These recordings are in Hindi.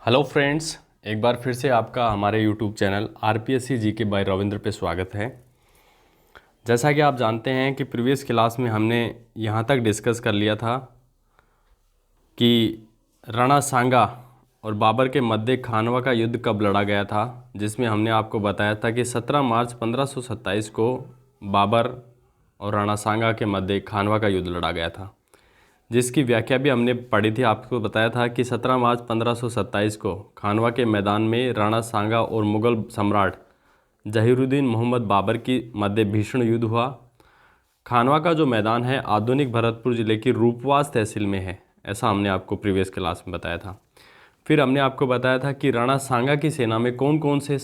हेलो फ्रेंड्स, एक बार फिर से आपका हमारे YouTube channel RPSC GK by Ravindra पे स्वागत है। जैसा कि आप जानते हैं कि प्रीवियस क्लास में हमने यहाँ तक डिस्कस कर लिया था कि राणा सांगा और बाबर के मध्य खानवा का युद्ध कब लड़ा गया था, जिसमें हमने आपको बताया था कि 17 मार्च 1527 को बाबर और राणा सांगा के मध्य खानवा का युद्ध लड़ा गया था, जिसकी व्याख्या भी हमने पढ़ी थी। आपको बताया था कि 17 मार्च 1527 को खानवा के मैदान में राणा सांगा और मुग़ल सम्राट जहीरुद्दीन मोहम्मद बाबर की मध्य भीषण युद्ध हुआ। खानवा का जो मैदान है आधुनिक भरतपुर ज़िले की रूपवास तहसील में है, ऐसा हमने आपको प्रीवियस क्लास में बताया था। फिर हमने आपको बताया था कि राणा सांगा की सेना में कौन कौन से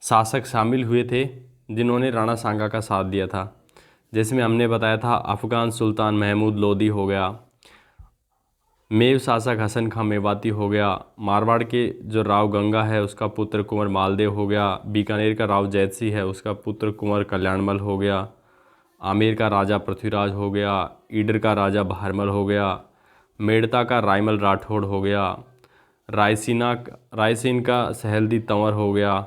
शासक शामिल हुए थे जिन्होंने राणा सांगा का साथ दिया था, जिसमें हमने बताया था अफ़गान सुल्तान महमूद लोदी हो गया, मेव शासक हसन खां मेवाती हो गया, मारवाड़ के जो राव गंगा है उसका पुत्र कुंवर मालदेव हो गया, बीकानेर का राव जैत सिंह है उसका पुत्र कुंवर कल्याणमल हो गया, आमेर का राजा पृथ्वीराज हो गया, ईडर का राजा बहारमल हो गया, मेड़ता का रायमल राठौड़ हो गया, रायसीन का सहेल्दी तंवर हो गया।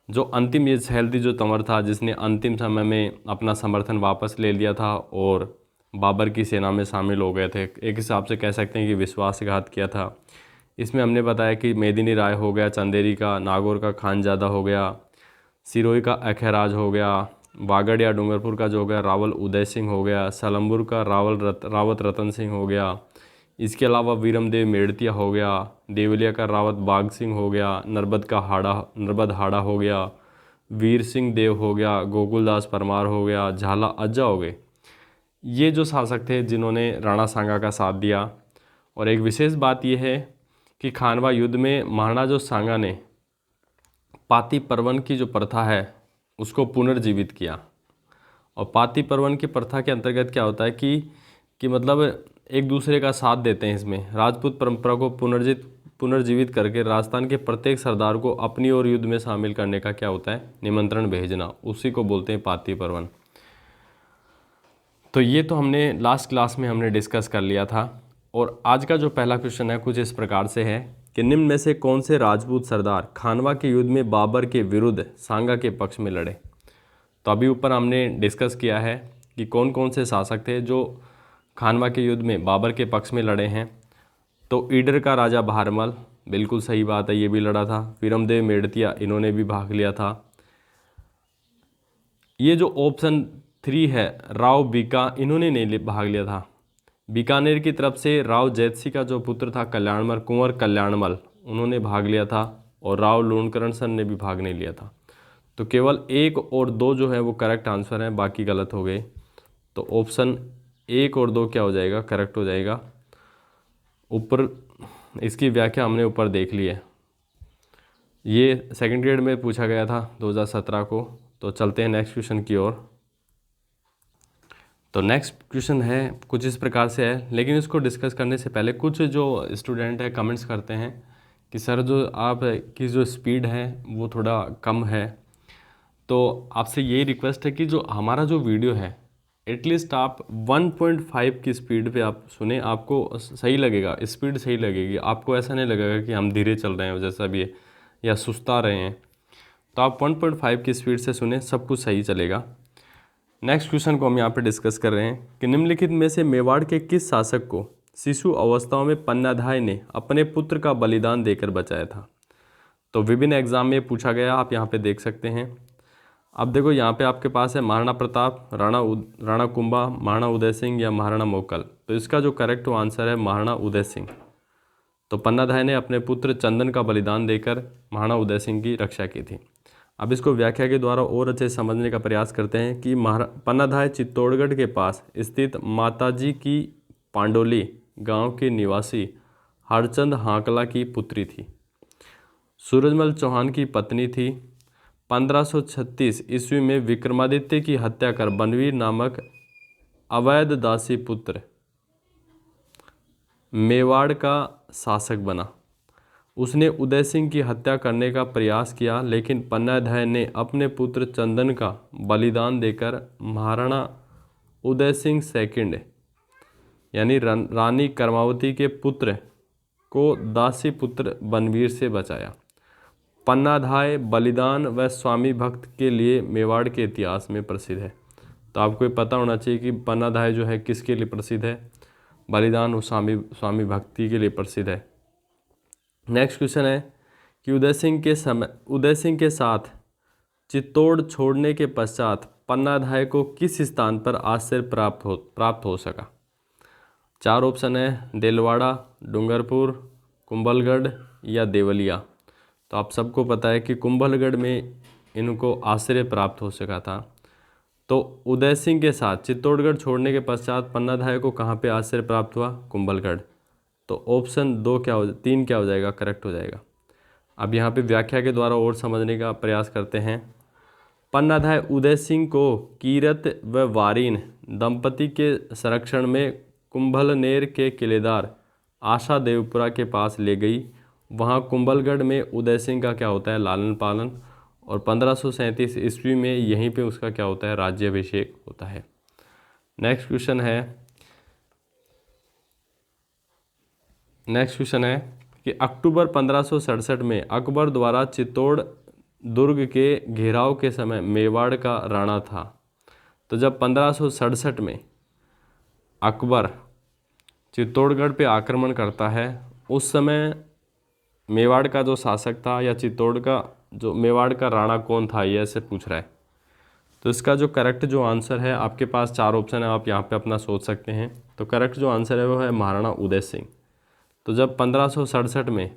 जो अंतिम ये सहेल्दी जो तंवर था जिसने अंतिम समय में अपना समर्थन वापस ले लिया था और बाबर की सेना में शामिल हो गए थे, एक हिसाब से कह सकते हैं कि विश्वासघात किया था। इसमें हमने बताया कि मेदिनी राय हो गया, चंदेरी का, नागौर का खानजादा हो गया, सिरोही का अखैराज हो गया, वागड़ या डूंगरपुर का जो हो गया रावल उदय सिंह हो गया, सलमपुर का रावत रतन सिंह हो गया। इसके अलावा वीरमदेव मेड़तिया हो गया, देवलिया का रावत बाग सिंह हो गया, नरबद हाड़ा हो गया, वीर सिंह देव हो गया, गोकुलदास परमार हो गया, झाला अज्जा हो गए। ये जो शासक थे जिन्होंने राणा सांगा का साथ दिया। और एक विशेष बात यह है कि खानवा युद्ध में महाराणा जो सांगा ने पाती परवन की जो प्रथा है उसको पुनर्जीवित किया। और पाती परवन की प्रथा के अंतर्गत क्या होता है कि मतलब एक दूसरे का साथ देते हैं। इसमें राजपूत परंपरा को पुनर्जीवित करके राजस्थान के प्रत्येक सरदार को अपनी ओर युद्ध में शामिल करने का क्या होता है, निमंत्रण भेजना, उसी को बोलते हैं पाती परवन। तो ये तो हमने लास्ट क्लास में हमने डिस्कस कर लिया था। और आज का जो पहला क्वेश्चन है कुछ इस प्रकार से है कि निम्न में से कौन से राजपूत सरदार खानवा के युद्ध में बाबर के विरुद्ध सांगा के पक्ष में लड़े। तो अभी ऊपर हमने डिस्कस किया है कि कौन कौन से शासक थे जो खानवा के युद्ध में बाबर के पक्ष में लड़े हैं। तो ईडर का राजा बहारमल, बिल्कुल सही बात है, ये भी लड़ा था। वीरमदेव मेड़तिया, इन्होंने भी भाग लिया था। ये जो ऑप्शन 3 है राव बीका, इन्होंने नहीं भाग लिया था। बीकानेर की तरफ से राव जैतसी का जो पुत्र था कल्याणमल, कुंवर कल्याणमल, उन्होंने भाग लिया था। और राव लूणकरण सन ने भी भाग नहीं लिया था। तो केवल 1 और 2 जो है वो करेक्ट आंसर हैं, बाकी गलत हो गए। तो ऑप्शन 1 और 2 क्या हो जाएगा, करेक्ट हो जाएगा। ऊपर इसकी व्याख्या हमने ऊपर देख ली है, ये सेकंड ग्रेड में पूछा गया था 2017 को। तो चलते हैं नेक्स्ट क्वेश्चन की ओर। तो नेक्स्ट क्वेश्चन है कुछ इस प्रकार से है, लेकिन इसको डिस्कस करने से पहले कुछ जो स्टूडेंट है कमेंट्स करते हैं कि सर जो आप की जो स्पीड है वो थोड़ा कम है। तो आपसे यही रिक्वेस्ट है कि जो हमारा जो वीडियो है एटलीस्ट आप 1.5 की स्पीड पे आप सुने, आपको सही लगेगा, स्पीड सही लगेगी, आपको ऐसा नहीं लगेगा कि हम धीरे चल रहे हैं जैसा भी है या सुस्ता रहे हैं। तो आप 1.5 की स्पीड से सुने, सब कुछ सही चलेगा। नेक्स्ट क्वेश्चन को हम यहाँ पे डिस्कस कर रहे हैं कि निम्नलिखित में से मेवाड़ के किस शासक को शिशु अवस्थाओं में पन्नाधाय ने अपने पुत्र का बलिदान देकर बचाया था। तो विभिन्न एग्जाम में पूछा गया, आप यहाँ पे देख सकते हैं। अब देखो यहाँ पे आपके पास है महाराणा प्रताप, राणा कुंभा, महाराणा उदय सिंह या महाराणा मोकल। तो इसका जो करेक्ट आंसर है महाराणा उदय सिंह। तो पन्नाधाय ने अपने पुत्र चंदन का बलिदान देकर महाराणा उदय सिंह की रक्षा की थी। अब इसको व्याख्या के द्वारा और अच्छे से समझने का प्रयास करते हैं कि पन्नाधाय चित्तौड़गढ़ के पास स्थित माताजी की पांडोली गांव के निवासी हरचंद हाकला की पुत्री थी। सूरजमल चौहान की पत्नी थी। 1536 ईस्वी में विक्रमादित्य की हत्या कर बनवीर नामक अवैध दासी पुत्र मेवाड़ का शासक बना। उसने उदय सिंह की हत्या करने का प्रयास किया, लेकिन पन्नाधाय ने अपने पुत्र चंदन का बलिदान देकर महाराणा उदय सिंह सेकंड यानी रानी कर्मावती के पुत्र को दासी पुत्र बनवीर से बचाया। पन्नाधाय बलिदान व स्वामी भक्त के लिए मेवाड़ के इतिहास में प्रसिद्ध है। तो आपको ये पता होना चाहिए कि पन्नाधाय जो है किसके लिए प्रसिद्ध है, बलिदान और स्वामी भक्ति के लिए प्रसिद्ध है। नेक्स्ट क्वेश्चन है कि उदय सिंह के साथ चित्तौड़ छोड़ने के पश्चात पन्नाधाय को किस स्थान पर आश्रय प्राप्त हो सका। 4 ऑप्शन है, देलवाड़ा, डूंगरपुर, कुंभलगढ़ या देवलिया। तो आप सबको पता है कि कुंभलगढ़ में इनको आश्रय प्राप्त हो सका था। तो उदय सिंह के साथ चित्तौड़गढ़ छोड़ने के पश्चात पन्नाधाय को कहाँ पे आश्रय प्राप्त हुआ, कुंभलगढ़। तो ऑप्शन 3 क्या हो जाएगा, करेक्ट हो जाएगा। अब यहाँ पे व्याख्या के द्वारा और समझने का प्रयास करते हैं। पन्नाधाय उदय सिंह को कीरत व वारिन दंपति के संरक्षण में कुंभलनेर के किलेदार आशा देवपुरा के पास ले गई। वहाँ कुंभलगढ़ में उदय सिंह का क्या होता है, लालन पालन, और 1537 ईस्वी में यहीं पे उसका क्या होता है, राज्याभिषेक होता है। नेक्स्ट क्वेश्चन है कि अक्टूबर 1567 में अकबर द्वारा चित्तौड़ दुर्ग के घेराव के समय मेवाड़ का राणा था। तो जब 1567 में अकबर चित्तौड़गढ़ पे आक्रमण करता है, उस समय मेवाड़ का जो शासक था या चित्तौड़ का जो मेवाड़ का राणा कौन था, ये ऐसे पूछ रहा है। तो इसका जो करेक्ट जो आंसर है, आपके पास 4 ऑप्शन है, आप यहाँ पे अपना सोच सकते हैं। तो करेक्ट जो आंसर है वो है महाराणा उदय सिंह। तो जब 1567 में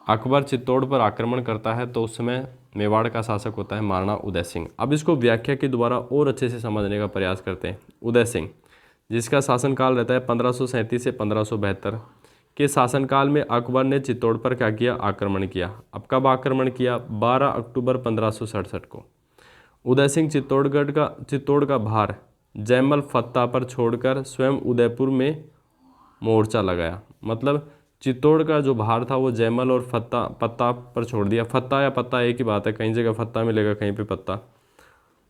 अकबर चित्तौड़ पर आक्रमण करता है तो उस समय मेवाड़ का शासक होता है महाराणा उदय सिंह। अब इसको व्याख्या के द्वारा और अच्छे से समझने का प्रयास करते हैं। उदय सिंह जिसका शासनकाल रहता है 1537 से 1572 के शासनकाल में अकबर ने चित्तौड़ पर क्या किया, आक्रमण किया। अब कब आक्रमण किया, 12 अक्टूबर 1567 को। उदय सिंह चित्तौड़ का भार जयमल फत्ता पर छोड़कर स्वयं उदयपुर में मोर्चा लगाया। मतलब चित्तौड़ का जो भार था वो जयमल और पत्ता पर छोड़ दिया। फत्ता या पत्ता एक ही बात है, कहीं जगह फत्ता मिलेगा, कहीं पे पत्ता।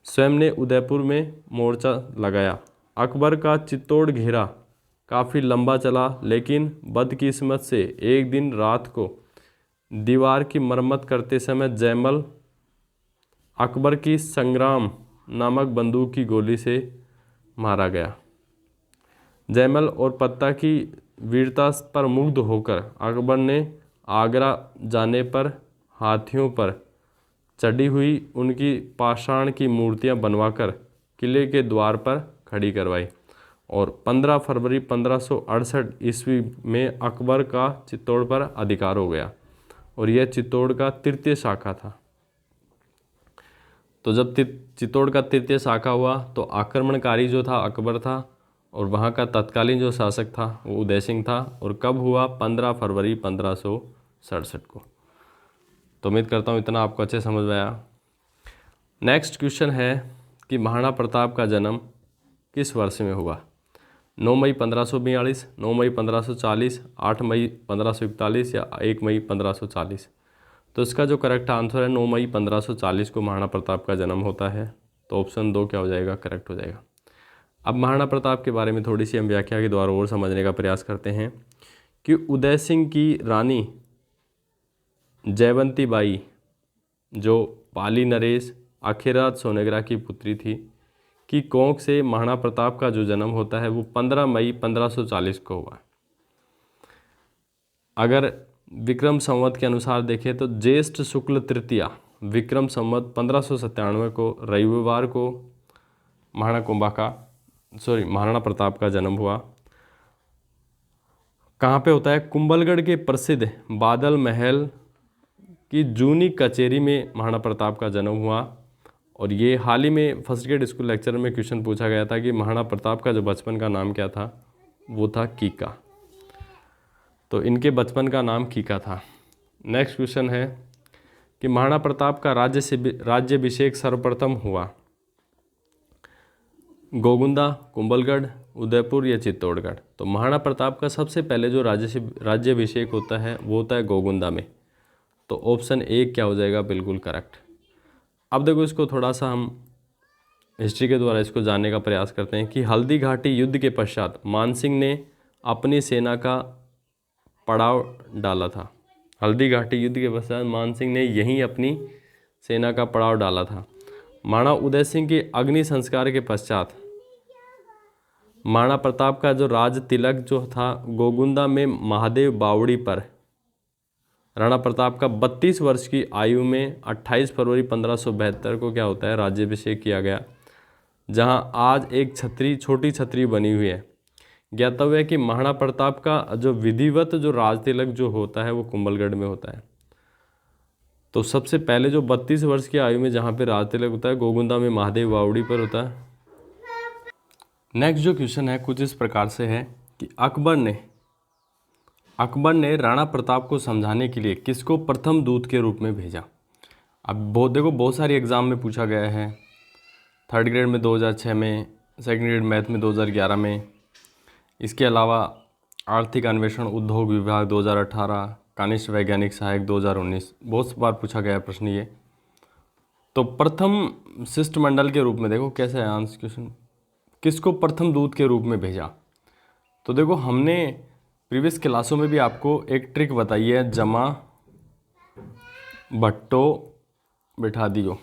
स्वयं ने उदयपुर में मोर्चा लगाया। अकबर का चित्तौड़ घेरा काफ़ी लंबा चला, लेकिन बदकिस्मत से एक दिन रात को दीवार की मरम्मत करते समय जयमल अकबर की संग्राम नामक बंदूक की गोली से मारा गया। जयमल और पत्ता की वीरता पर मुग्ध होकर अकबर ने आगरा जाने पर हाथियों पर चढ़ी हुई उनकी पाषाण की मूर्तियां बनवाकर किले के द्वार पर खड़ी करवाई और 15 फरवरी 1568 ईस्वी में अकबर का चित्तौड़ पर अधिकार हो गया और यह चित्तौड़ का तृतीय शाखा था। तो जब चित्तौड़ का तृतीय शाखा हुआ तो आक्रमणकारी जो था अकबर था और वहाँ का तत्कालीन जो शासक था वो उदय सिंह था। और कब हुआ, 15 फरवरी 1567 को। तो उम्मीद करता हूँ इतना आपको अच्छे समझ में आया। नेक्स्ट क्वेश्चन है कि महाराणा प्रताप का जन्म किस वर्ष में हुआ। 9 मई 1542, 9 मई 1540, 8 मई 1541 या 1 मई 1540। तो इसका जो करेक्ट आंसर है 9 मई 1540 को महाराणा प्रताप का जन्म होता है। तो ऑप्शन 2 क्या हो जाएगा, करेक्ट हो जाएगा। अब महाराणा प्रताप के बारे में थोड़ी सी हम व्याख्या के द्वारा और समझने का प्रयास करते हैं कि उदय सिंह की रानी जयवंती बाई जो पाली नरेश आखिराज सोनेग्रा की पुत्री थी कि कोंख से महाराणा प्रताप का जो जन्म होता है वो 15 मई 1540 को हुआ। अगर विक्रम संवत के अनुसार देखें तो ज्येष्ठ शुक्ल तृतीया विक्रम संवत 1597 को रविवार को महाराणा प्रताप का जन्म हुआ। कहाँ पे होता है, कुंभलगढ़ के प्रसिद्ध बादल महल की जूनी कचेरी में महाराणा प्रताप का जन्म हुआ। और ये हाल ही में फर्स्ट ग्रेड स्कूल लेक्चर में क्वेश्चन पूछा गया था कि महाराणा प्रताप का जो बचपन का नाम क्या था, वो था कीका। तो इनके बचपन का नाम कीका था। नेक्स्ट क्वेश्चन है कि महाराणा प्रताप का राज्याभिषेक सर्वप्रथम हुआ गोगुंदा, कुंभलगढ़, उदयपुर या चित्तौड़गढ़। तो महाराणा प्रताप का सबसे पहले जो राज्याभिषेक होता है वो होता है गोगुंदा में। तो ऑप्शन 1 क्या हो जाएगा, बिल्कुल करेक्ट। अब देखो इसको थोड़ा सा हम हिस्ट्री के द्वारा इसको जानने का प्रयास करते हैं कि हल्दी घाटी युद्ध के पश्चात मानसिंह ने अपनी सेना का पड़ाव डाला था। हल्दी घाटी युद्ध के पश्चात मान सिंह ने यहीं अपनी सेना का पड़ाव डाला था। महाराणा उदय सिंह के अग्नि संस्कार के पश्चात महाराणा प्रताप का जो राज तिलक जो था गोगुंदा में महादेव बावड़ी पर राणा प्रताप का 32 वर्ष की आयु में 28 फरवरी 1572 को क्या होता है, राज्याभिषेक किया गया, जहां आज एक छतरी, छोटी छतरी बनी हुई है। ज्ञातव्य है कि महाराणा प्रताप का जो विधिवत जो राज तिलक जो होता है वो कुंभलगढ़ में होता है। तो सबसे पहले जो 32 वर्ष की आयु में जहाँ पे राज तिलक होता है गोगुंदा में महादेव बावड़ी पर होता है। नेक्स्ट जो क्वेश्चन है कुछ इस प्रकार से है कि अकबर ने राणा प्रताप को समझाने के लिए किसको प्रथम दूत के रूप में भेजा। अब बहुत सारी एग्जाम में पूछा गया है। 3rd ग्रेड में 2006 में, 2nd ग्रेड मैथ में 2011 में, इसके अलावा आर्थिक अन्वेषण उद्योग विभाग 2018, कनिष्ठ वैज्ञानिक सहायक 2019, बहुत बार पूछा गया प्रश्न ये। तो प्रथम शिष्टमंडल के रूप में देखो कैसे है आंसर क्वेश्चन, किसको प्रथम दूत के रूप में भेजा। तो देखो हमने प्रीवियस क्लासों में भी आपको एक ट्रिक बताई है, जमा भट्टो बिठा दियो।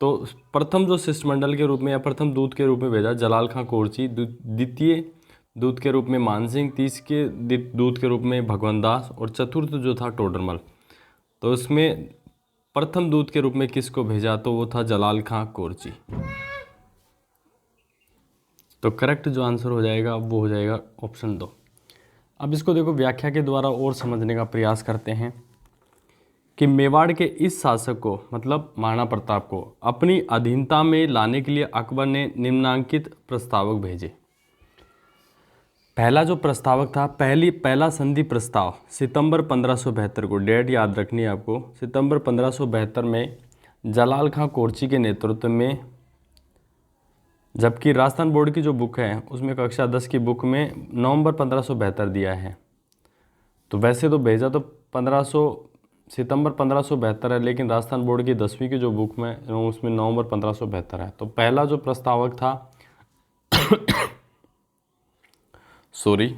तो प्रथम जो शिष्टमंडल के रूप में या प्रथम दूत के रूप में भेजा जलाल खां कोरची, द्वितीय दूत के रूप में मानसिंह, तीसरे दूत के रूप में भगवंत दास और चतुर्थ जो था टोडरमल। तो इसमें प्रथम दूत के रूप में किसको भेजा, तो वो था जलाल खां कोरची। तो करेक्ट जो आंसर हो जाएगा वो हो जाएगा ऑप्शन 2। अब इसको देखो व्याख्या के द्वारा और समझने का प्रयास करते हैं कि मेवाड़ के इस शासक को मतलब महाराणा प्रताप को अपनी अधीनता में लाने के लिए अकबर ने निम्नांकित प्रस्तावक भेजे। पहला जो प्रस्तावक था, पहला संधि प्रस्ताव सितंबर 1572 को, डेट याद रखनी है आपको, सितंबर 1572 में जलाल खां कोरची के नेतृत्व में, जबकि राजस्थान बोर्ड की जो बुक है उसमें कक्षा 10 की बुक में नवंबर 1572 दिया है। तो वैसे तो भेजा तो सितंबर 1572 है, लेकिन राजस्थान बोर्ड की 10वीं की जो बुक में उसमें नवंबर 1572 है। तो पहला जो प्रस्तावक था सॉरी,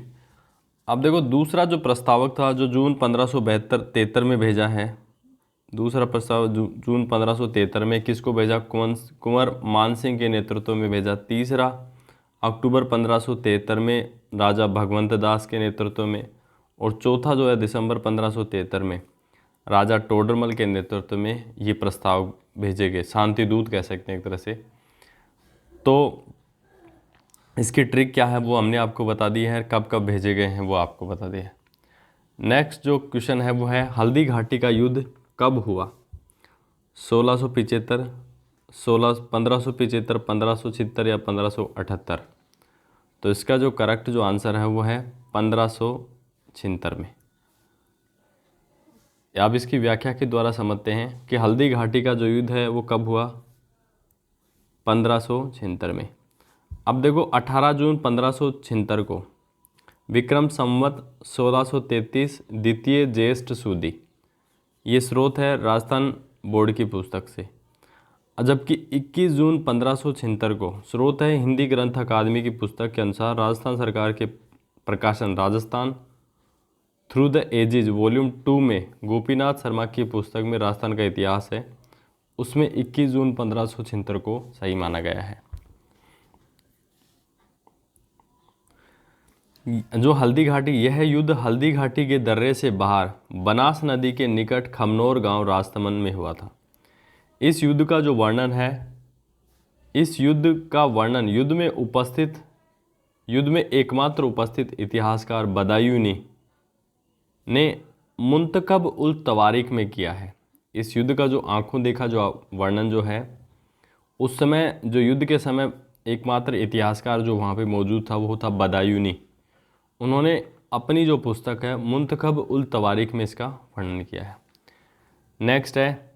अब देखो दूसरा जो प्रस्तावक था जो जून 1573 में भेजा है, दूसरा प्रस्ताव जून 1573 में किसको भेजा, कुंवर मानसिंह के नेतृत्व में भेजा। तीसरा अक्टूबर 1573 में राजा भगवंत दास के नेतृत्व में, और चौथा जो है दिसंबर 1573 में राजा टोडरमल के नेतृत्व में ये प्रस्ताव भेजे गए, शांति दूत कह सकते हैं एक तरह से। तो इसकी ट्रिक क्या है वो हमने आपको बता दी है, कब कब भेजे गए हैं वो आपको बता दिया है। नेक्स्ट जो क्वेश्चन है वो है हल्दी घाटी का युद्ध कब हुआ, 1675, 1575, 1576 या 1578। तो इसका जो करेक्ट जो आंसर है वो है 1576 में। अब इसकी व्याख्या के द्वारा समझते हैं कि हल्दी घाटी का जो युद्ध है वो कब हुआ, 1576 में। अब देखो 18 जून 1576 को विक्रम संवत 1633 द्वितीय ज्येष्ठ सुदी, ये स्रोत है राजस्थान बोर्ड की पुस्तक से। जबकि 21 जून 1576 को स्रोत है हिंदी ग्रंथ अकादमी की पुस्तक के अनुसार राजस्थान सरकार के प्रकाशन Rajasthan through the edges volume 2 में गोपीनाथ शर्मा की पुस्तक में राजस्थान का इतिहास है, उसमें 21 जून 1576 को सही माना गया है। जो हल्दी घाटी, यह युद्ध हल्दी घाटी के दर्रे से बाहर बनास नदी के निकट खमनोर गांव राजसमंद में हुआ था। इस युद्ध का जो वर्णन है, इस युद्ध का वर्णन युद्ध में एकमात्र उपस्थित इतिहासकार बदायूनी ने मुंतकब उल तवारीख में किया है। इस युद्ध का जो आंखों देखा जो वर्णन जो है, उस समय जो युद्ध के समय एकमात्र इतिहासकार जो वहाँ पे मौजूद था वो था बदायूनी। उन्होंने अपनी जो पुस्तक है मुंतखब उल तवारीख में इसका वर्णन किया है। नेक्स्ट है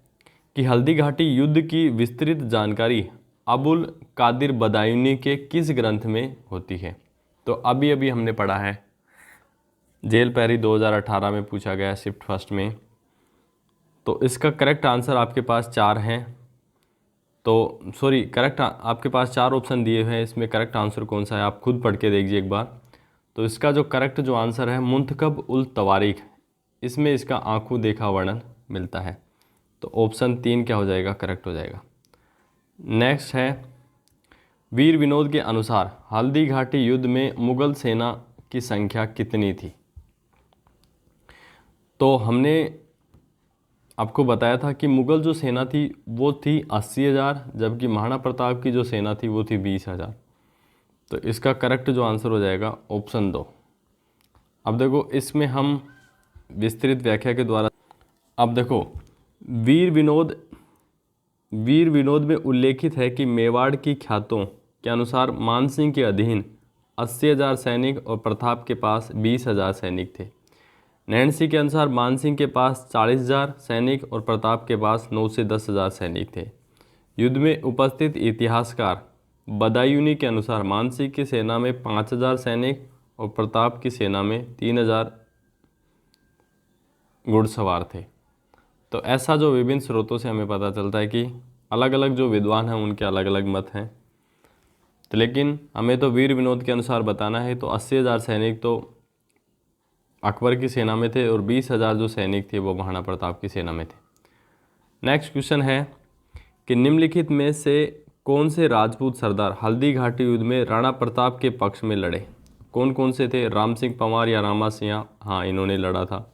कि हल्दी घाटी युद्ध की विस्तृत जानकारी अबुल कादिर बदायूनी के किस ग्रंथ में होती है। तो अभी अभी हमने पढ़ा है, जेल पैरी 2018 में पूछा गया शिफ्ट फर्स्ट में। तो इसका करेक्ट आंसर आपके पास 4 हैं। तो करेक्ट आपके पास 4 ऑप्शन दिए हुए हैं, इसमें करेक्ट आंसर कौन सा है आप खुद पढ़ के देखिए एक बार। तो इसका जो करेक्ट जो आंसर है मुंतखब उल तवारीख, इसमें इसका आंखों देखा वर्णन मिलता है। तो ऑप्शन 3 क्या हो जाएगा, करेक्ट हो जाएगा। नेक्स्ट है, वीर विनोद के अनुसार हल्दी घाटी युद्ध में मुगल सेना की संख्या कितनी थी। तो हमने आपको बताया था कि मुगल जो सेना थी वो थी 80,000, जबकि महाराणा प्रताप की जो सेना थी वो थी 20,000। तो इसका करेक्ट जो आंसर हो जाएगा ऑप्शन 2। अब देखो इसमें हम विस्तृत व्याख्या के द्वारा, अब देखो वीर विनोद में उल्लेखित है कि मेवाड़ की ख्यातों के अनुसार मानसिंह के अधीन 80,000 सैनिक और प्रताप के पास 20,000 सैनिक थे। नैन्सी के अनुसार मानसिंह के पास 40,000 सैनिक और प्रताप के पास 9 से 10,000 सैनिक थे। युद्ध में उपस्थित इतिहासकार बदायूनी के अनुसार मानसिंह की सेना में 5,000 सैनिक और प्रताप की सेना में 3,000 घुड़सवार थे। तो ऐसा जो विभिन्न स्रोतों से हमें पता चलता है कि अलग अलग जो विद्वान हैं उनके अलग अलग मत हैं। तो लेकिन हमें तो वीर विनोद के अनुसार बताना है, तो 80,000 सैनिक तो अकबर की सेना में थे और 20,000 जो सैनिक थे वो महाराणा प्रताप की सेना में थे। नेक्स्ट क्वेश्चन है कि निम्नलिखित में से कौन से राजपूत सरदार हल्दी घाटी युद्ध में राणा प्रताप के पक्ष में लड़े। कौन कौन से थे, राम सिंह पंवार या रामा सिंह, हाँ इन्होंने लड़ा था।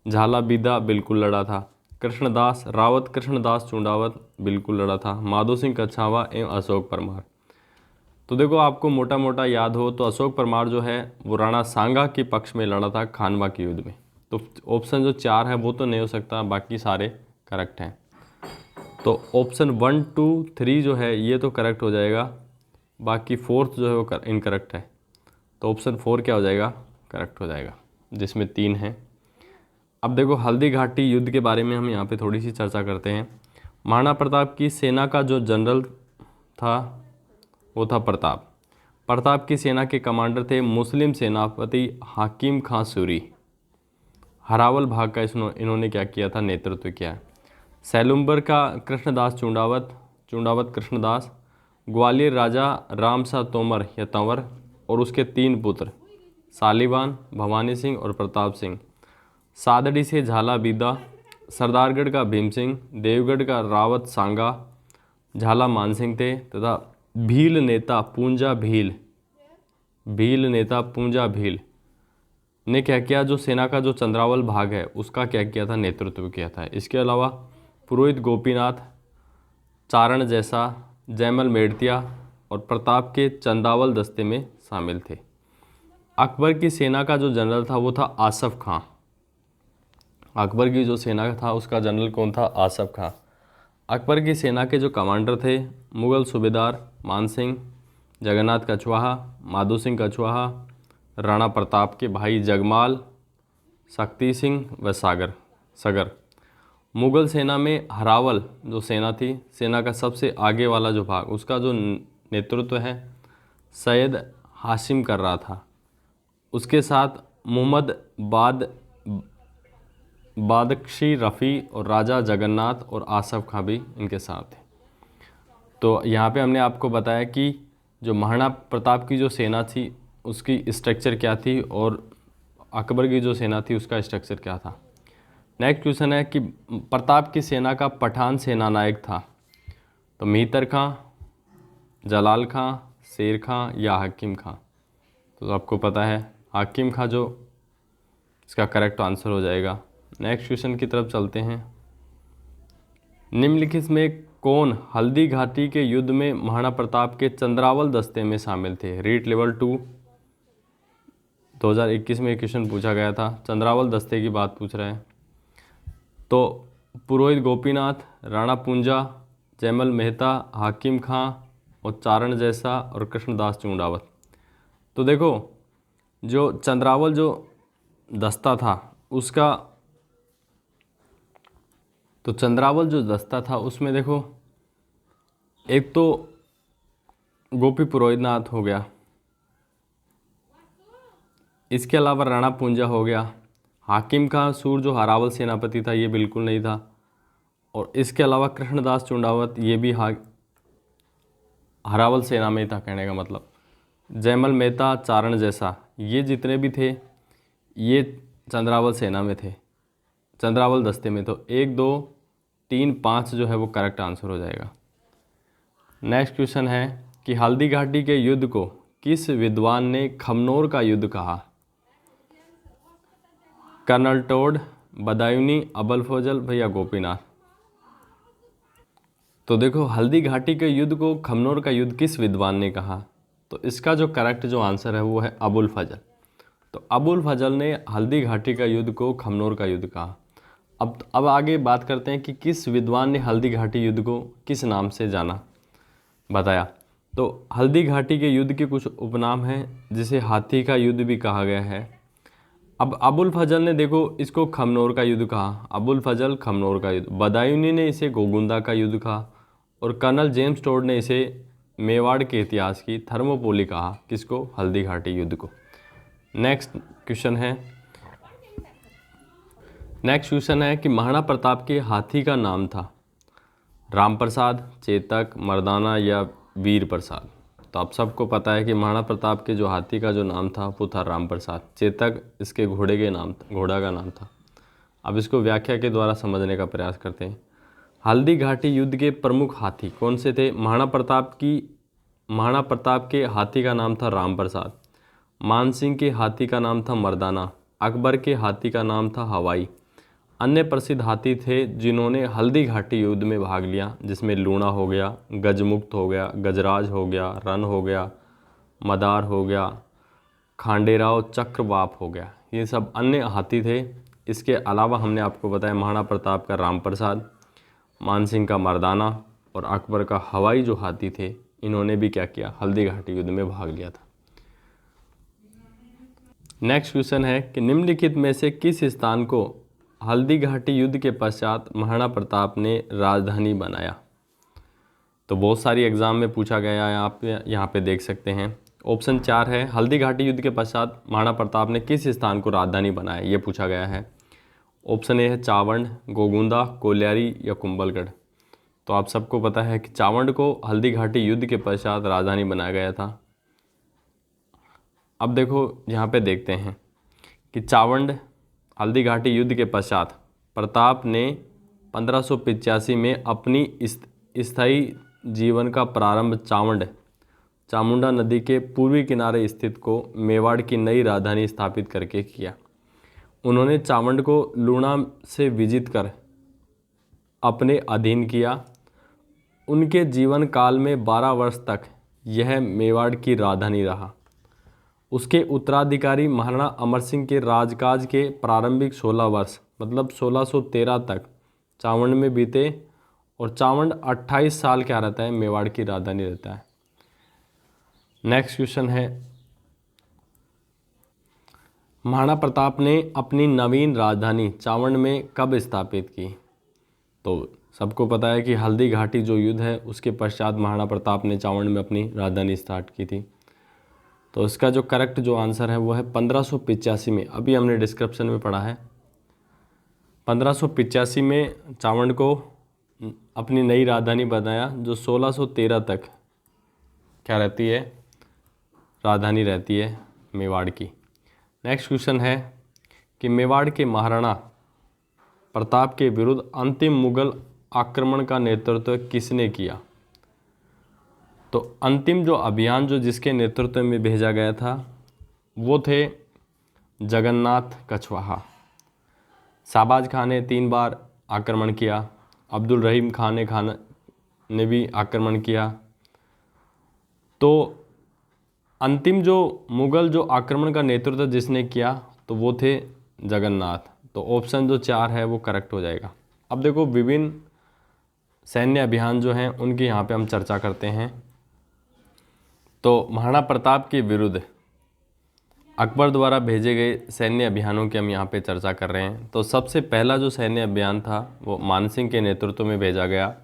झाला बीदा बिल्कुल लड़ा था। कृष्णदास रावत कृष्णदास चुंडावत बिल्कुल लड़ा था। माधो सिंह कछावा एवं अशोक परमार। तो देखो आपको मोटा मोटा याद हो तो अशोक परमार जो है वो राणा सांगा के पक्ष में लड़ा था खानवा के युद्ध में। तो ऑप्शन जो 4 है वो तो नहीं हो सकता, बाकी सारे करेक्ट हैं। तो ऑप्शन 1, 2, 3 जो है ये तो करेक्ट हो जाएगा, बाकी 4th जो है वो इनकरेक्ट है। तो ऑप्शन 4 क्या हो जाएगा, करेक्ट हो जाएगा, जिसमें 3 हैं। अब देखो हल्दी घाटी युद्ध के बारे में हम यहाँ पे थोड़ी सी चर्चा करते हैं। महाराणा प्रताप की सेना का जो जनरल था वो था प्रताप की सेना के कमांडर थे मुस्लिम सेनापति हाकिम खां सूरी। हरावल भाग का इन्होंने क्या किया था, नेतृत्व किया। सैलुम्बर का कृष्णदास चुंडावत कृष्णदास। ग्वालियर राजा रामशाह तोमर या तंवर और उसके 3 पुत्र सालीवान, भवानी सिंह और प्रताप सिंह। सादड़ी से झाला बीदा। सरदारगढ़ का भीम सिंह। देवगढ़ का रावत सांगा, झाला मानसिंह थे तथा भील नेता पूंजा भील ने क्या किया, जो सेना का जो चंद्रावल भाग है उसका क्या किया था, नेतृत्व किया था। इसके अलावा पुरोहित गोपीनाथ, चारण जैसा, जयमल मेड़तिया और प्रताप के चंदावल दस्ते में शामिल थे। अकबर की सेना का जो जनरल था वो था आसफ खां। अकबर की जो सेना था उसका जनरल कौन था, आसफ खां। अकबर की सेना के जो कमांडर थे मुगल सूबेदार मानसिंह, जगन्नाथ कछवाहा, माधो सिंह कछवाहा, राणा प्रताप के भाई जगमाल, शक्ति सिंह व सगर। मुगल सेना में हरावल जो सेना थी, सेना का सबसे आगे वाला जो भाग, उसका जो नेतृत्व है सैयद हाशिम कर रहा था। उसके साथ मोहम्मद बादकशी रफ़ी और राजा जगन्नाथ और आसफ खां भी इनके साथ थे। तो यहाँ पे हमने आपको बताया कि जो महाराणा प्रताप की जो सेना थी उसकी स्ट्रक्चर क्या थी और अकबर की जो सेना थी उसका स्ट्रक्चर क्या था। नेक्स्ट क्वेश्चन है कि प्रताप की सेना का पठान सेना नायक था, तो मेहतर खां, जलाल खां, शेर खां या हाकिम खां। तो आपको पता है हाकिम खां जो इसका करेक्ट आंसर हो जाएगा। नेक्स्ट क्वेश्चन की तरफ चलते हैं। निम्नलिखित में कौन हल्दी घाटी के युद्ध में महाराणा प्रताप के चंद्रावल दस्ते में शामिल थे। रीट लेवल 2 2021 में क्वेश्चन पूछा गया था, चंद्रावल दस्ते की बात पूछ रहा है। तो पुरोहित गोपीनाथ, राणा पूंजा, जयमल मेहता, हाकिम खां और चारण जैसा और कृष्णदास चुंडावत। तो देखो जो चंद्रावल जो दस्ता था उसका, तो चंद्रावल जो दस्ता था उसमें देखो एक तो गोपी पुरोहितनाथ हो गया, इसके अलावा राणा पूंजा हो गया, हाकिम खां सूर जो हरावल सेनापति था ये बिल्कुल नहीं था, और इसके अलावा कृष्णदास चुंडावत ये भी हरावल सेना में ही था, कहने का मतलब। जयमल मेहता, चारण जैसा ये जितने भी थे ये चंद्रावल सेना में थे, चंद्रावल दस्ते में। तो 1 2 3 5 जो है वो करेक्ट आंसर हो जाएगा। नेक्स्ट क्वेश्चन है कि हल्दी घाटी के युद्ध को किस विद्वान ने खमनोर का युद्ध कहा? कर्नल टोड, बदायूनी, अबुल फजल भैया गोपीनाथ। तो देखो हल्दी घाटी के युद्ध को खमनोर का युद्ध किस विद्वान ने कहा? तो इसका जो करेक्ट जो आंसर है वो है अबुल फजल। तो अबुल फजल ने हल्दी घाटी का युद्ध को खमनोर का युद्ध कहा। अब आगे बात करते हैं कि किस विद्वान ने हल्दी घाटी युद्ध को किस नाम से जाना बताया। तो हल्दी घाटी के युद्ध के कुछ उपनाम हैं जिसे हाथी का युद्ध भी कहा गया है। अब अबुल फजल ने देखो इसको खमनोर का युद्ध कहा, अबुल फजल खमनोर का युद्ध। बदायूनी ने इसे गोगुंदा का युद्ध कहा और कर्नल जेम्स टोड ने इसे मेवाड़ के इतिहास की थर्मोपोली कहा। किसको? हल्दी घाटी युद्ध को। नेक्स्ट क्वेश्चन है कि महाराणा प्रताप के हाथी का नाम था राम प्रसाद, चेतक, मर्दाना या वीर प्रसाद। तो आप सबको पता है कि महाराणा प्रताप के जो हाथी का जो नाम था वो था राम प्रसाद। चेतक इसके घोड़ा का नाम था। अब इसको व्याख्या के द्वारा समझने का प्रयास करते हैं। हल्दी घाटी युद्ध के प्रमुख हाथी कौन से थे? महाराणा प्रताप के हाथी का नाम था राम प्रसाद, मानसिंह के हाथी का नाम था मर्दाना, अकबर के हाथी का नाम था हवाई। अन्य प्रसिद्ध हाथी थे जिन्होंने हल्दी घाटी युद्ध में भाग लिया, जिसमें लूणा हो गया, गजमुक्त हो गया, गजराज हो गया, रन हो गया, मदार हो गया, खांडेराव, चक्रवाप हो गया। ये सब अन्य हाथी थे। इसके अलावा हमने आपको बताया महाराणा प्रताप का राम प्रसाद, मानसिंह का मर्दाना और अकबर का हवाई जो हाथी थे, इन्होंने भी क्या किया? हल्दी घाटी युद्ध में भाग लिया था। नेक्स्ट क्वेश्चन है कि निम्नलिखित में से किस स्थान को हल्दी घाटी युद्ध के पश्चात महाराणा प्रताप ने राजधानी बनाया? तो बहुत सारी एग्जाम में पूछा गया है, आप यहाँ पे देख सकते हैं। ऑप्शन 4 है हल्दी घाटी युद्ध के पश्चात महाराणा प्रताप ने किस स्थान को राजधानी बनाया, ये पूछा गया है। ऑप्शन ए है चावंड, गोगुंदा, कोल्यारी या कुंभलगढ़। तो आप सबको पता है कि चावंड को हल्दी घाटी युद्ध के पश्चात राजधानी बनाया गया था। अब देखो यहाँ पे देखते हैं कि चावंड हल्दी घाटी युद्ध के पश्चात प्रताप ने 1585 में अपनी स्थायी जीवन का प्रारंभ चामुंडा नदी के पूर्वी किनारे स्थित को मेवाड़ की नई राजधानी स्थापित करके किया। उन्होंने चावंड को लूणा से विजित कर अपने अधीन किया। उनके जीवन काल में 12 वर्ष तक यह मेवाड़ की राजधानी रहा। उसके उत्तराधिकारी महाराणा अमर सिंह के राजकाज के प्रारंभिक 16 वर्ष मतलब 1613 तक चावंड में बीते और चावंड 28 साल क्या रहता है? मेवाड़ की राजधानी रहता है। नेक्स्ट क्वेश्चन है महाराणा प्रताप ने अपनी नवीन राजधानी चावंड में कब स्थापित की? तो सबको पता है कि हल्दी घाटी जो युद्ध है उसके पश्चात महाराणा प्रताप ने चावंड में अपनी राजधानी स्टार्ट की थी। तो इसका जो करेक्ट जो आंसर है वो है 1585 में। अभी हमने डिस्क्रिप्शन में पढ़ा है 1585 में चावंड को अपनी नई राजधानी बनाया, जो 1613 तक क्या रहती है? राजधानी रहती है मेवाड़ की। नेक्स्ट क्वेश्चन है कि मेवाड़ के महाराणा प्रताप के विरुद्ध अंतिम मुगल आक्रमण का नेतृत्व किसने किया? तो अंतिम जो अभियान जो जिसके नेतृत्व में भेजा गया था वो थे जगन्नाथ कछवाहा। शाहबाज खान ने 3 बार आक्रमण किया, अब्दुल रहीम खान ने भी आक्रमण किया। तो अंतिम जो मुगल जो आक्रमण का नेतृत्व जिसने किया तो वो थे जगन्नाथ। तो ऑप्शन जो 4 है वो करेक्ट हो जाएगा। अब देखो विभिन्न सैन्य अभियान जो हैं उनकी यहाँ पे हम चर्चा करते हैं। तो महाराणा प्रताप के विरुद्ध अकबर द्वारा भेजे गए सैन्य अभियानों की हम यहाँ पे चर्चा कर रहे हैं। तो सबसे पहला जो सैन्य अभियान था वो मानसिंह के नेतृत्व में भेजा गया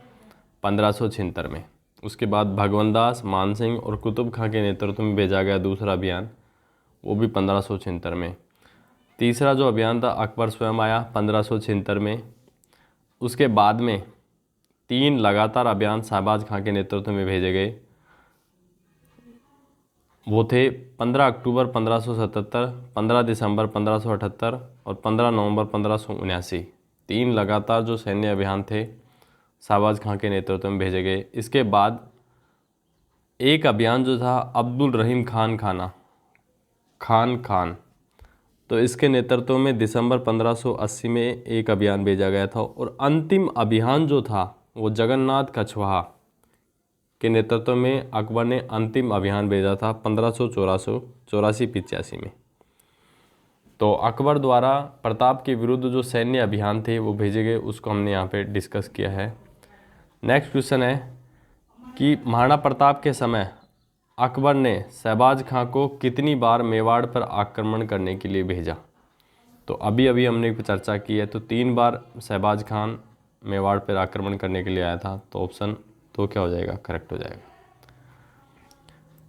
1576 में। उसके बाद भगवंत दास, मानसिंह और कुतुब खां के नेतृत्व में भेजा गया दूसरा अभियान, वो भी 1576 में। तीसरा जो अभियान था अकबर स्वयं आया 1576 में। उसके बाद में 3 लगातार अभियान शाहबाज खां के नेतृत्व में भेजे गए। वो थे 15 अक्टूबर 1577, 15 दिसंबर 1578 और 15 नवंबर 1579। 3 लगातार जो सैन्य अभियान थे शाहबाज खां के नेतृत्व में भेजे गए। इसके बाद एक अभियान जो था अब्दुल रहीम खान, तो इसके नेतृत्व में दिसंबर 1580 में एक अभियान भेजा गया था। और अंतिम अभियान जो था वो जगन्नाथ कछवाहा के नेतृत्व में अकबर ने अंतिम अभियान भेजा था 1584-85 में। तो अकबर द्वारा प्रताप के विरुद्ध जो सैन्य अभियान थे वो भेजे गए, उसको हमने यहाँ पे डिस्कस किया है। नेक्स्ट क्वेश्चन है कि महाराणा प्रताप के समय अकबर ने शहबाज खां को कितनी बार मेवाड़ पर आक्रमण करने के लिए भेजा? तो अभी अभी हमने चर्चा की है, तो 3 बार शहबाज खान मेवाड़ पर आक्रमण करने के लिए आया था। तो ऑप्शन तो क्या हो जाएगा? करेक्ट हो जाएगा।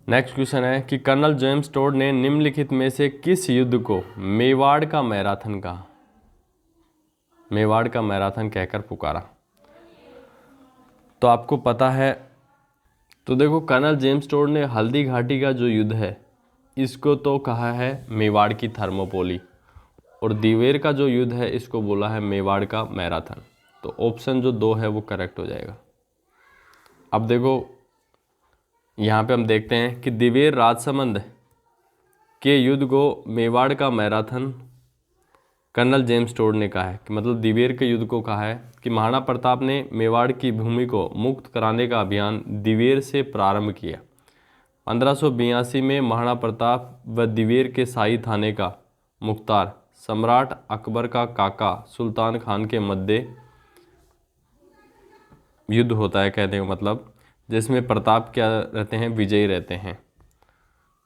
नेक्स्ट क्वेश्चन है कि कर्नल जेम्स टोड ने निम्नलिखित में से किस युद्ध को मेवाड़ का मैराथन कहा? मेवाड़ का मैराथन कहकर पुकारा। तो आपको पता है, तो देखो कर्नल जेम्स टोड ने हल्दी घाटी का जो युद्ध है इसको तो कहा है मेवाड़ की थर्मोपोली, और दिवेर का जो युद्ध है इसको बोला है मेवाड़ का मैराथन। तो ऑप्शन जो 2 है वो करेक्ट हो जाएगा। अब देखो यहाँ पे हम देखते हैं कि दिवेर राजसमंद के युद्ध को मेवाड़ का मैराथन कर्नल जेम्स टोड ने कहा है, कि मतलब दिवेर के युद्ध को कहा है कि महाराणा प्रताप ने मेवाड़ की भूमि को मुक्त कराने का अभियान दिवेर से प्रारंभ किया। 1582 में महाराणा प्रताप व दिवेर के शाही थाने का मुख्तार सम्राट अकबर का काका सुल्तान खान के मध्य युद्ध होता है, कहने का मतलब, जिसमें प्रताप क्या रहते हैं? विजयी रहते हैं।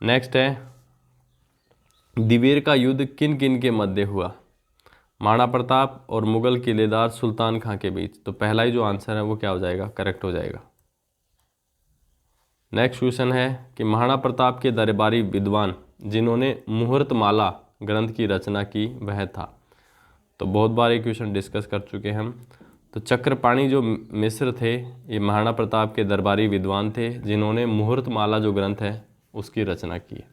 नेक्स्ट है दिवेर का युद्ध किन किन के मध्य हुआ? महाराणा प्रताप और मुगल किलेदार सुल्तान खां के बीच। तो पहला ही जो आंसर है वो क्या हो जाएगा? करेक्ट हो जाएगा। नेक्स्ट क्वेश्चन है कि महाराणा प्रताप के दरबारी विद्वान जिन्होंने मुहूर्तमाला ग्रंथ की रचना की वह था। तो बहुत बार ये क्वेश्चन डिस्कस कर चुके हैं हम। तो चक्रपाणी जो मिस्र थे ये महाराणा प्रताप के दरबारी विद्वान थे जिन्होंने मुहूर्तमाला जो ग्रंथ है उसकी रचना की है।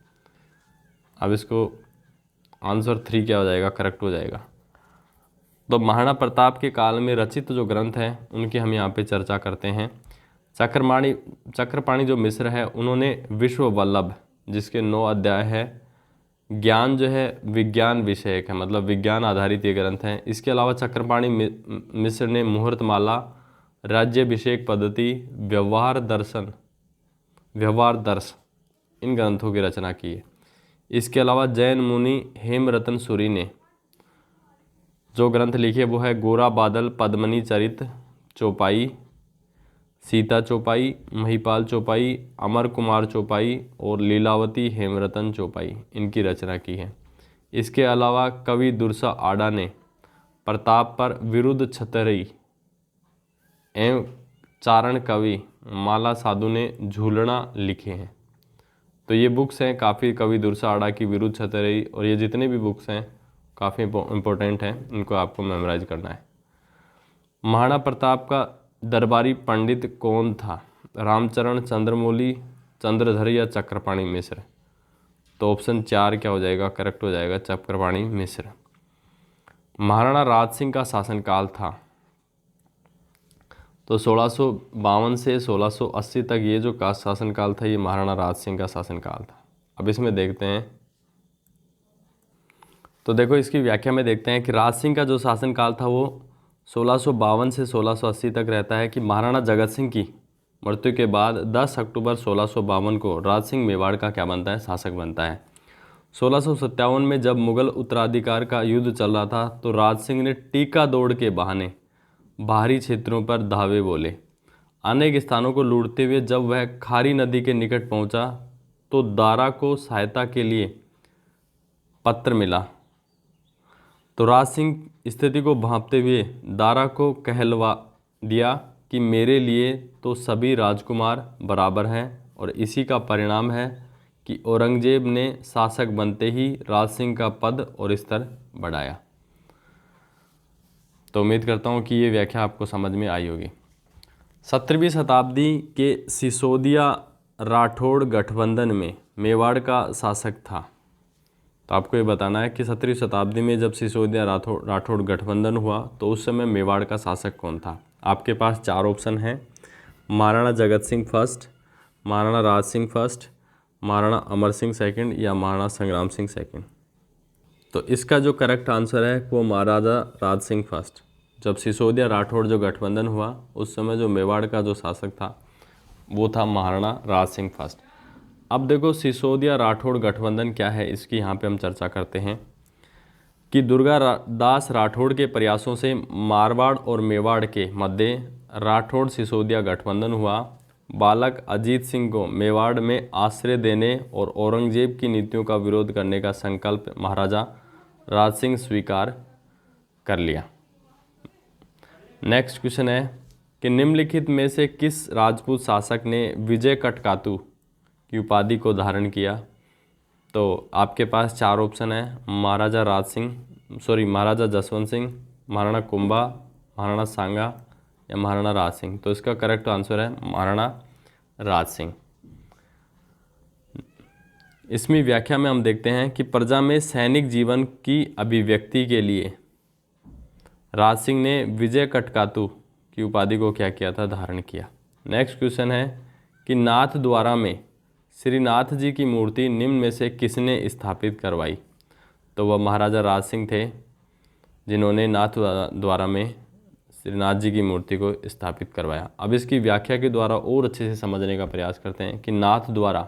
अब इसको आंसर 3 क्या हो जाएगा? करेक्ट हो जाएगा। तो महाराणा प्रताप के काल में रचित जो ग्रंथ हैं उनकी हम यहाँ पे चर्चा करते हैं। चक्रपाणी जो मिस्र है उन्होंने विश्व वल्लभ, जिसके 9 अध्याय है, ज्ञान जो है विज्ञान विषयक है, मतलब विज्ञान आधारित ये ग्रंथ हैं। इसके अलावा चक्रपाणी मिस्र ने मुहूर्तमाला, राज्याभिषेक पद्धति, व्यवहार दर्श इन ग्रंथों की रचना की है। इसके अलावा जैन मुनि हेमरतन सूरी ने जो ग्रंथ लिखे वो है गोरा बादल, पद्मनी चरित चौपाई, सीता चौपाई, महिपाल चौपाई, अमर कुमार चौपाई और लीलावती हेमरतन चौपाई, इनकी रचना की है। इसके अलावा कवि दुर्सा आडा ने प्रताप पर विरुद्ध छतरी एवं चारण कवि माला साधु ने झूलना लिखे हैं। तो ये बुक्स हैं काफ़ी, कवि दुर्सा आडा की विरुद्ध छतरी, और ये जितने भी बुक्स हैं काफ़ी इम्पोर्टेंट हैं, इनको आपको मेमोराइज करना है। महाराणा प्रताप का दरबारी पंडित कौन था? रामचरण, चंद्रमौली, चंद्रधर या चक्रपाणी मिश्र? तो ऑप्शन 4 क्या हो जाएगा? करेक्ट हो जाएगा, चक्रपाणी मिश्र। महाराणा राज सिंह का शासनकाल था। तो 1652 से 1680 तक ये जो का शासनकाल था ये महाराणा राज सिंह का शासनकाल था। अब इसमें देखते हैं, तो देखो इसकी व्याख्या में देखते हैं कि राज सिंह का जो शासनकाल था वो 1652 से 1680 तक रहता है। कि महाराणा जगत सिंह की मृत्यु के बाद 10 अक्टूबर 1652 को राज सिंह मेवाड़ का क्या बनता है? शासक बनता है। 1657 में जब मुगल उत्तराधिकार का युद्ध चल रहा था तो राज सिंह ने टीका दौड़ के बहाने बाहरी क्षेत्रों पर धावे बोले। अनेक स्थानों को लूटते हुए जब वह खारी नदी के निकट पहुंचा तो दारा को सहायता के लिए पत्र मिला। तो राज सिंह स्थिति को भांपते हुए दारा को कहलवा दिया कि मेरे लिए तो सभी राजकुमार बराबर हैं, और इसी का परिणाम है कि औरंगजेब ने शासक बनते ही राज सिंह का पद और स्तर बढ़ाया। तो उम्मीद करता हूँ कि ये व्याख्या आपको समझ में आई होगी। 17वीं शताब्दी के सिसोदिया राठौड़ गठबंधन में मेवाड़ का शासक था? तो आपको ये बताना है कि 17वीं शताब्दी में जब सिसोदिया राठौड़ गठबंधन हुआ तो उस समय मेवाड़ का शासक कौन था? आपके पास 4 ऑप्शन हैं, Maharana Jagat Singh first, Maharana Raj Singh first, Maharana Amar Singh second या महाराणा संग्राम सिंह सेकंड। तो इसका जो करेक्ट आंसर है वो महाराजा राज सिंह फर्स्ट। जब सिसोदिया राठौड़ जो गठबंधन हुआ उस समय जो मेवाड़ का जो शासक था वो था महाराणा राज सिंह फर्स्ट। अब देखो सिसोदिया राठौड़ गठबंधन क्या है, इसकी यहाँ पे हम चर्चा करते हैं कि दास राठौड़ के प्रयासों से मारवाड़ और मेवाड़ के मध्य राठौड़ सिसोदिया गठबंधन हुआ। बालक अजीत सिंह को मेवाड़ में आश्रय देने और औरंगजेब की नीतियों का विरोध करने का संकल्प महाराजा राज सिंह स्वीकार कर लिया। नेक्स्ट क्वेश्चन है कि निम्नलिखित में से किस राजपूत शासक ने विजय कटकातु की उपाधि को धारण किया? तो आपके पास 4 ऑप्शन है, महाराजा जसवंत सिंह, महाराणा कुंभा, महाराणा सांगा या महाराणा राज सिंह। तो इसका करेक्ट आंसर है महाराणा राज सिंह। इसमें व्याख्या में हम देखते हैं कि प्रजा में सैनिक जीवन की अभिव्यक्ति के लिए राज सिंह ने विजय कटकातु की उपाधि को क्या किया था? धारण किया। नेक्स्ट क्वेश्चन है कि नाथ द्वारा में श्रीनाथ जी की मूर्ति निम्न में से किसने स्थापित करवाई? तो वह महाराजा राज सिंह थे जिन्होंने नाथ द्वारा में श्रीनाथ जी की मूर्ति को स्थापित करवाया। अब इसकी व्याख्या के द्वारा और अच्छे से समझने का प्रयास करते हैं कि नाथ द्वारा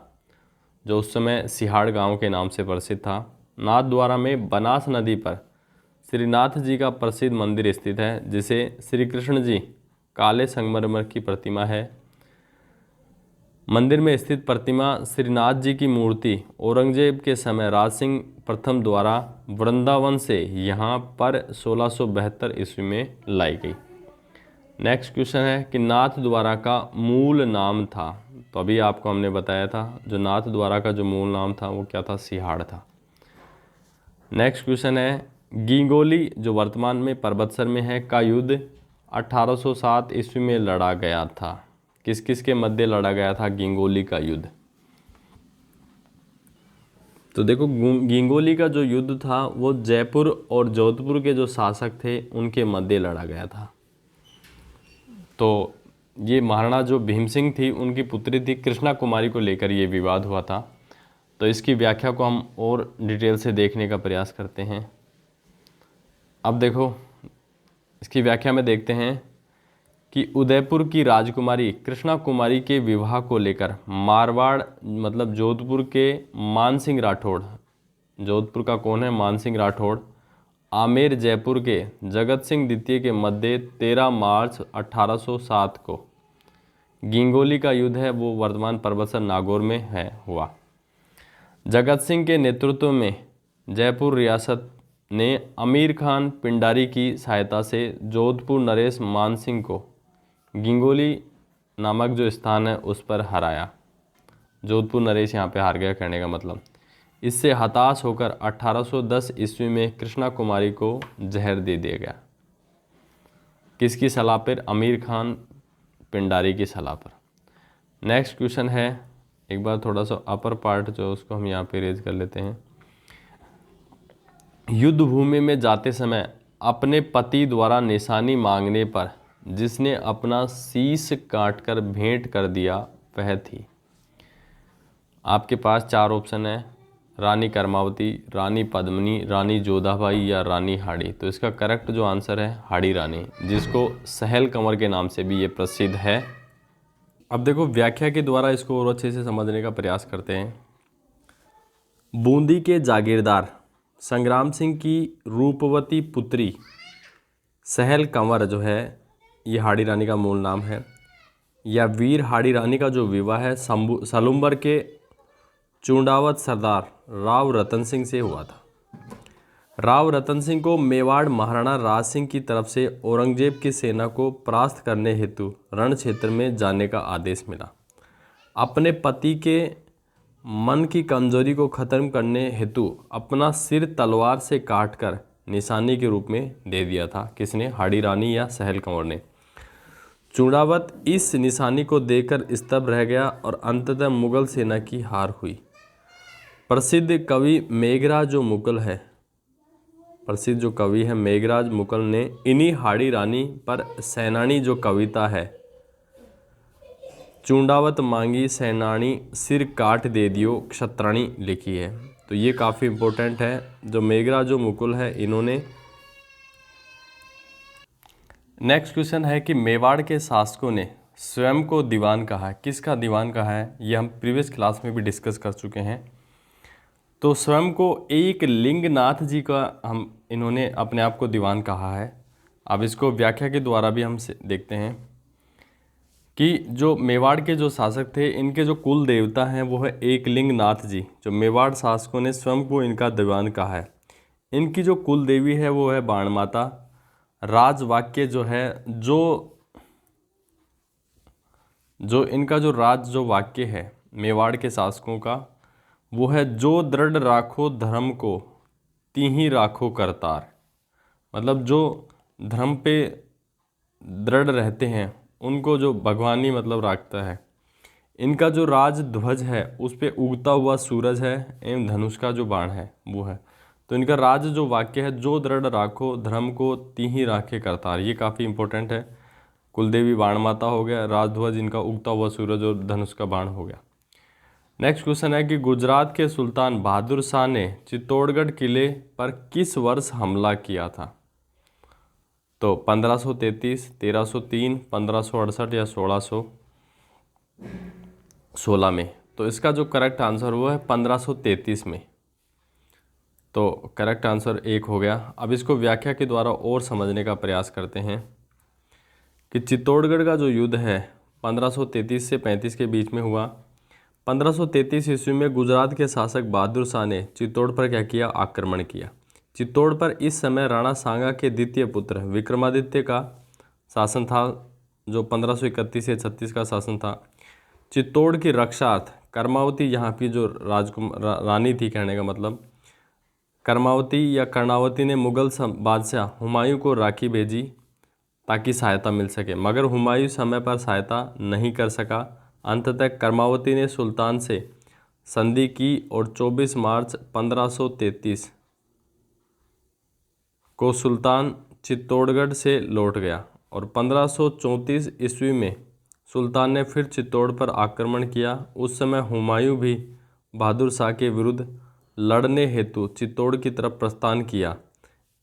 जो उस समय सिहाड़ गांव के नाम से प्रसिद्ध था, नाथ द्वारा में बनास नदी पर श्रीनाथ जी का प्रसिद्ध मंदिर स्थित है जिसे श्री कृष्ण जी काले संगमरमर की प्रतिमा है। मंदिर में स्थित प्रतिमा श्रीनाथ जी की मूर्ति औरंगजेब के समय राज सिंह प्रथम द्वारा वृंदावन से यहाँ पर 1672 ईस्वी में लाई गई। नेक्स्ट क्वेश्चन है कि नाथ द्वारा का मूल नाम था? तो अभी आपको हमने बताया था जो नाथ द्वारा का जो मूल नाम था वो क्या था? सिहाड़ था। नेक्स्ट क्वेश्चन है गिंगोली जो वर्तमान में पर्वतसर में है का युद्ध 1807 ईस्वी में लड़ा गया था? किस किस के मध्य लड़ा गया था गिंगोली का युद्ध? तो देखो गिंगोली का जो युद्ध था वो जयपुर और जोधपुर के जो शासक थे उनके मध्य लड़ा गया था। तो ये महाराणा जो भीम सिंह थी उनकी पुत्री थी कृष्णा कुमारी को लेकर ये विवाद हुआ था। तो इसकी व्याख्या को हम और डिटेल से देखने का प्रयास करते हैं। अब देखो इसकी व्याख्या में देखते हैं कि उदयपुर की राजकुमारी कृष्णा कुमारी के विवाह को लेकर मारवाड़ मतलब जोधपुर के मान सिंह राठौड़, जोधपुर का कौन है? मान सिंह राठौड़, आमेर जयपुर के जगत सिंह द्वितीय के मध्य 13 मार्च 1807 को गिंगोली का युद्ध है वो वर्तमान पर्वतसर नागौर में है हुआ। जगत सिंह के नेतृत्व में जयपुर रियासत ने अमीर खान पिंडारी की सहायता से जोधपुर नरेश मान सिंह को गिंगोली नामक जो स्थान है उस पर हराया। जोधपुर नरेश यहाँ पे हार गया कहने का मतलब। इससे हताश होकर 1810 ईस्वी में कृष्णा कुमारी को जहर दे दिया गया। किसकी सलाह पर? अमीर खान पिंडारी की सलाह पर। नेक्स्ट क्वेश्चन है, एक बार थोड़ा सा अपर पार्ट जो उसको हम यहाँ पे रेज कर लेते हैं। युद्ध भूमि में जाते समय अपने पति द्वारा निशानी मांगने पर जिसने अपना शीश काटकर भेंट कर दिया वह थी? आपके पास 4 ऑप्शन है, रानी कर्मावती, रानी पद्मिनी, रानी जोधाबाई या रानी हाड़ी। तो इसका करेक्ट जो आंसर है हाड़ी रानी, जिसको सहल कंवर के नाम से भी ये प्रसिद्ध है। अब देखो व्याख्या के द्वारा इसको और अच्छे से समझने का प्रयास करते हैं। बूंदी के जागीरदार संग्राम सिंह की रूपवती पुत्री सहल कंवर जो है ये हाड़ी रानी का मूल नाम है, या वीर हाड़ी रानी का जो विवाह है सलुम्बर के चूंडावत सरदार राव रतन सिंह से हुआ था। राव रतन सिंह को मेवाड़ महाराणा राज सिंह की तरफ से औरंगजेब की सेना को परास्त करने हेतु रण क्षेत्र में जाने का आदेश मिला। अपने पति के मन की कमजोरी को खत्म करने हेतु अपना सिर तलवार से काटकर निशानी के रूप में दे दिया था। किसने? हाड़ी रानी या सहल कंवर ने। चूंडावत इस निशानी को देखकर स्तब्ध रह गया और अंततः मुगल सेना की हार हुई। प्रसिद्ध कवि मेघराज जो मुकुल है, प्रसिद्ध जो कवि है मेघराज मुकुल ने इन्हीं हाड़ी रानी पर सैनानी जो कविता है, चूंडावत मांगी सैनानी सिर काट दे दियो क्षत्राणी, लिखी है। तो ये काफ़ी इम्पोर्टेंट है। जो मेघराज जो मुकुल है इन्होंने। नेक्स्ट क्वेश्चन है कि मेवाड़ के शासकों ने स्वयं को दीवान कहा है। किसका दीवान कहा है, ये हम प्रीवियस क्लास में भी डिस्कस कर चुके हैं। तो स्वयं को एक लिंगनाथ जी का इन्होंने अपने आप को दीवान कहा है। अब इसको व्याख्या के द्वारा भी हम देखते हैं कि जो मेवाड़ के जो शासक थे इनके जो कुल देवता हैं वो है एकलिंगनाथ जी। जो मेवाड़ शासकों ने स्वयं को इनका दीवान कहा है। इनकी जो कुल देवी है वो है बाण माता। राजवाक्य जो है जो इनका जो जो वाक्य है मेवाड़ के शासकों का वो है, जो दृढ़ राखो धर्म को तीही राखो करतार। मतलब जो धर्म पे दृढ़ रहते हैं उनको जो भगवानी मतलब रखता है। इनका जो राज ध्वज है उस पे उगता हुआ सूरज है एवं धनुष का जो बाण है वो है। तो इनका राज जो वाक्य है, जो दृढ़ राखो धर्म को तीही राखे करतार, ये काफ़ी इंपॉर्टेंट है। कुलदेवी बाण माता हो गया, राजध्वज इनका उगता हुआ सूरज और धनुष का बाण हो गया। नेक्स्ट क्वेश्चन है कि गुजरात के सुल्तान बहादुर शाह ने चित्तौड़गढ़ किले पर किस वर्ष हमला किया था। तो 1533, 1303, 1568 या 1616 में। तो इसका जो करेक्ट आंसर वो है 1533 में। तो करेक्ट आंसर एक हो गया। अब इसको व्याख्या के द्वारा और समझने का प्रयास करते हैं कि चित्तौड़गढ़ का जो युद्ध है 1533 से 35 के बीच में हुआ। 1533 ईस्वी में गुजरात के शासक बहादुर शाह ने चित्तौड़ पर क्या किया, आक्रमण किया। चित्तौड़ पर इस समय राणा सांगा के द्वितीय पुत्र विक्रमादित्य का शासन था, जो 1531 से 36 का शासन था। चित्तौड़ की रक्षार्थ कर्मावती, यहाँ की जो रानी थी, कहने का मतलब कर्मावती या कर्णावती ने मुगल बादशाह हुमायूं को राखी भेजी ताकि सहायता मिल सके, मगर हुमायूं समय पर सहायता नहीं कर सका। अंततः कर्मावती ने सुल्तान से संधि की और 24 मार्च 1533 को सुल्तान चित्तौड़गढ़ से लौट गया और 1534 ईस्वी में सुल्तान ने फिर चित्तौड़ पर आक्रमण किया। उस समय हुमायूं भी बहादुर शाह के विरुद्ध लड़ने हेतु चित्तौड़ की तरफ प्रस्थान किया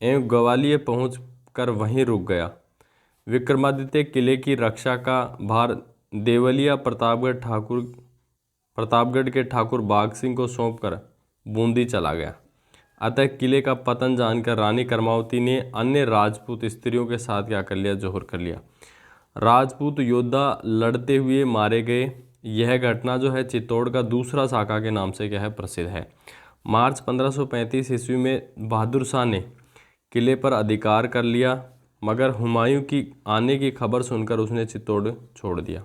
एवं ग्वालियर पहुंचकर वहीं रुक गया। विक्रमादित्य किले की रक्षा का भार देवलिया प्रतापगढ़ के ठाकुर बाग सिंह को सौंपकर बूंदी चला गया। अतः किले का पतन जानकर रानी कर्मावती ने अन्य राजपूत स्त्रियों के साथ क्या कर लिया, जोहर कर लिया। राजपूत योद्धा लड़ते हुए मारे गए। यह घटना जो है चित्तौड़ का दूसरा साका के नाम से क्या है, प्रसिद्ध है। मार्च 1535 ईस्वी में बहादुर शाह ने किले पर अधिकार कर लिया, मगर हुमायूं की आने की खबर सुनकर उसने चित्तौड़ छोड़ दिया।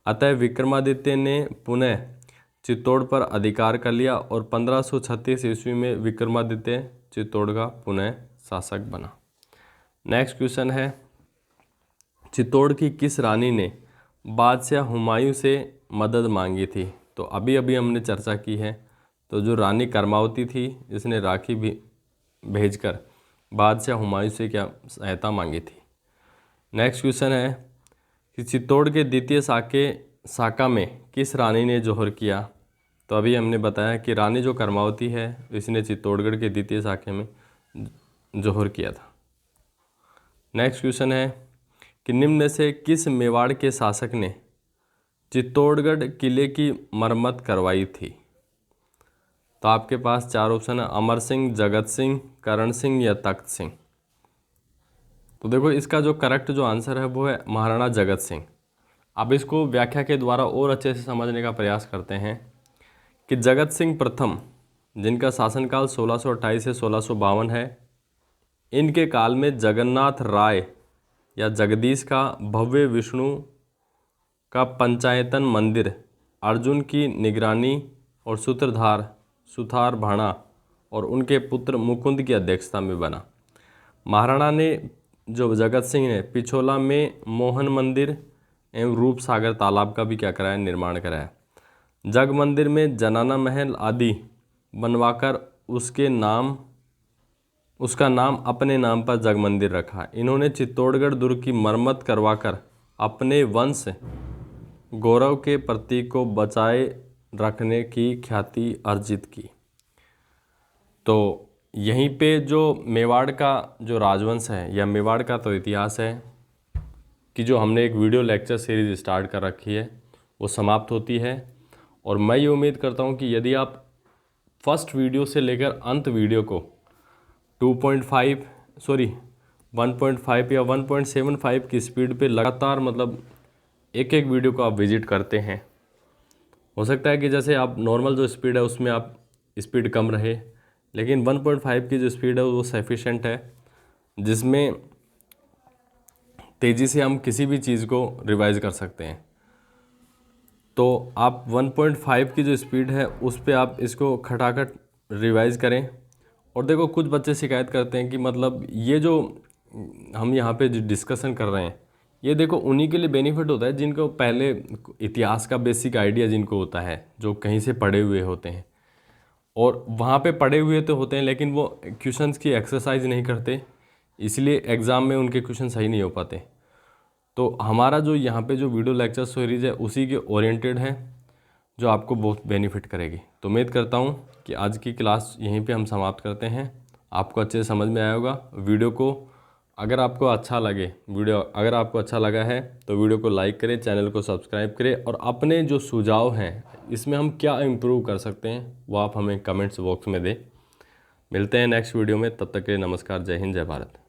अतः विक्रमादित्य ने पुनः चित्तौड़ पर अधिकार कर लिया और 1536 ईस्वी में विक्रमादित्य चित्तौड़ का पुनः शासक बना। नेक्स्ट क्वेश्चन है, चित्तौड़ की किस रानी ने बादशाह हुमायूं से मदद मांगी थी। तो अभी अभी हमने चर्चा की है। तो जो रानी कर्मावती थी, जिसने राखी भी भेजकर बादशाह हुमायूं से क्या सहायता मांगी थी। नेक्स्ट क्वेश्चन है कि चित्तौड़ के द्वितीय साका में किस रानी ने जोहर किया। तो अभी हमने बताया कि रानी जो कर्मावती है इसने चित्तौड़गढ़ के द्वितीय साके में जोहर किया था। नेक्स्ट क्वेश्चन है कि निम्न में से किस मेवाड़ के शासक ने चित्तौड़गढ़ किले की मरम्मत करवाई थी। तो आपके पास चार ऑप्शन है, अमर सिंह, जगत सिंह, करण सिंह या तख्त सिंह। तो देखो इसका जो करेक्ट जो आंसर है वो है महाराणा जगत सिंह। अब इसको व्याख्या के द्वारा और अच्छे से समझने का प्रयास करते हैं कि जगत सिंह प्रथम, जिनका शासनकाल 1628 से 1652 है, इनके काल में जगन्नाथ राय या जगदीश का भव्य विष्णु का पंचायतन मंदिर अर्जुन की निगरानी और सूत्रधार सुथार भाणा और उनके पुत्र मुकुंद की अध्यक्षता में बना। महाराणा ने जो जगत सिंह ने पिछोला में मोहन मंदिर एवं रूप सागर तालाब का भी क्या कराया, निर्माण कराया। जग मंदिर में जनाना महल आदि बनवाकर उसका नाम अपने नाम पर जगमंदिर रखा। इन्होंने चित्तौड़गढ़ दुर्ग की मरम्मत करवाकर अपने वंश गौरव के प्रतीक को बचाए रखने की ख्याति अर्जित की। तो यहीं पे जो मेवाड़ का जो राजवंश है या मेवाड़ का तो इतिहास है कि जो हमने एक वीडियो लेक्चर सीरीज स्टार्ट कर रखी है वो समाप्त होती है। और मैं ये उम्मीद करता हूँ कि यदि आप फर्स्ट वीडियो से लेकर अंत वीडियो को 1.5 या 1.75 की स्पीड पे लगातार मतलब एक एक वीडियो को आप विजिट करते हैं, हो सकता है कि जैसे आप नॉर्मल जो स्पीड है उसमें आप स्पीड कम रहे, लेकिन 1.5 की जो स्पीड है वो सफिशेंट है, जिसमें तेज़ी से हम किसी भी चीज़ को रिवाइज कर सकते हैं। तो आप 1.5 की जो स्पीड है उस पे आप इसको खटाखट रिवाइज करें। और देखो कुछ बच्चे शिकायत करते हैं कि मतलब ये जो हम यहाँ पे जो डिस्कशन कर रहे हैं ये देखो उन्हीं के लिए बेनिफिट होता है जिनको पहले इतिहास का बेसिक आइडिया जिनको होता है, जो कहीं से पढ़े हुए होते हैं और वहाँ पे पढ़े हुए तो होते हैं लेकिन वो क्वेश्चंस की एक्सरसाइज नहीं करते, इसलिए एग्ज़ाम में उनके क्वेश्चन सही नहीं हो पाते। तो हमारा जो यहाँ पे जो वीडियो लेक्चर सीरीज़ है उसी के ओरिएंटेड है, जो आपको बहुत बेनिफिट करेगी। तो उम्मीद करता हूँ कि आज की क्लास यहीं पे हम समाप्त करते हैं। आपको अच्छे से समझ में आया होगा। वीडियो को अगर आपको अच्छा लगा है तो वीडियो को लाइक करें, चैनल को सब्सक्राइब करें और अपने जो सुझाव हैं इसमें हम क्या इम्प्रूव कर सकते हैं वो आप हमें कमेंट्स बॉक्स में दें। मिलते हैं नेक्स्ट वीडियो में, तब तक के लिए नमस्कार, जय हिंद, जय भारत।